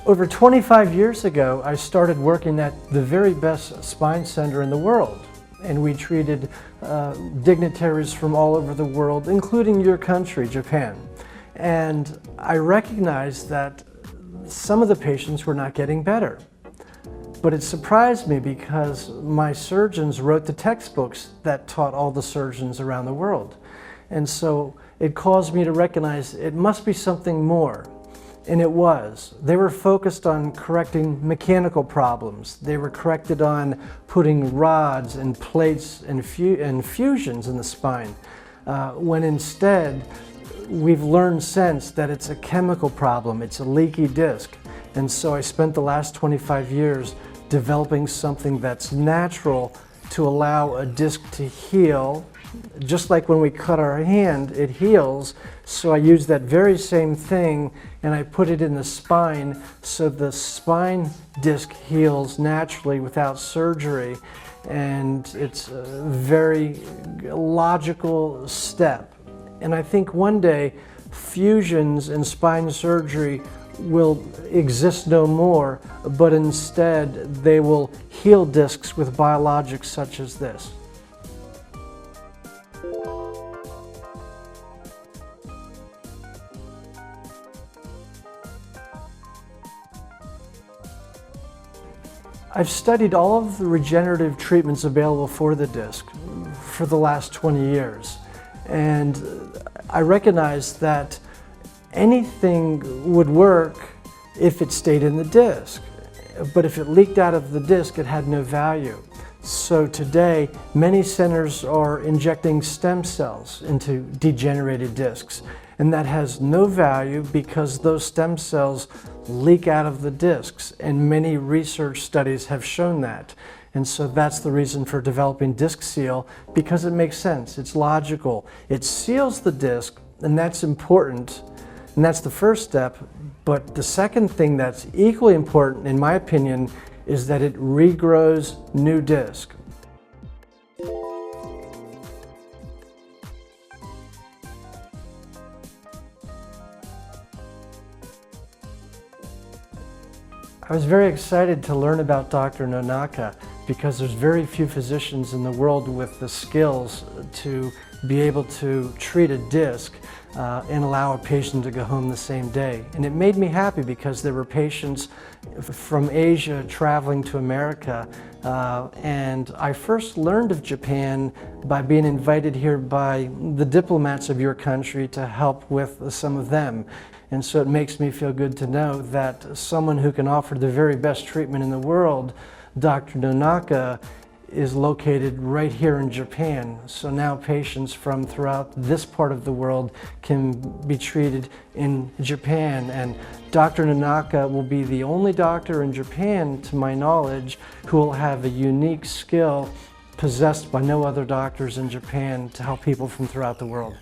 Over 25 years ago, I started working at the very best spine center in the world, and we treated dignitaries from all over the world, including your country, Japan. And I recognized that some of the patients were not getting better. But it surprised me because my surgeons wrote the textbooks that taught all the surgeons around the world. And so it caused me to recognize it must be something more. And it was. They were focused on correcting mechanical problems. They were corrected on putting rods and plates and fusions in the spine, when instead we've learned since that it's a chemical problem, it's a leaky disc. And so I spent the last 25 years developing something that's natural to allow a disc to heal. Just like when we cut our hand, it heals. So I use that very same thing and I put it in the spine so the spine disc heals naturally without surgery. And it's a very logical step. And I think one day fusions and spine surgery will exist no more, but instead they will heal discs with biologics such as this. I've studied all of the regenerative treatments available for the disc for the last 20 years. And I recognized that anything would work if it stayed in the disc. But if it leaked out of the disc, it had no value. So today, many centers are injecting stem cells into degenerated discs. And that has no value because those stem cells leak out of the discs, and many research studies have shown that. And so that's the reason for developing Discseel, because it makes sense, it's logical. It seals the disc, and that's important, and that's the first step. But the second thing that's equally important, in my opinion, is that it regrows new disc. I was very excited to learn about Dr. Nonaka because there's very few physicians in the world with the skills to be able to treat a disc and allow a patient to go home the same day. And it made me happy because there were patients from Asia traveling to America. And I first learned of Japan by being invited here by the diplomats of your country to help with some of them. And so it makes me feel good to know that someone who can offer the very best treatment in the world, Dr. Nonaka, is located right here in Japan. So now patients from throughout this part of the world can be treated in Japan. And Dr. Nonaka will be the only doctor in Japan, to my knowledge, who will have a unique skill possessed by no other doctors in Japan to help people from throughout the world.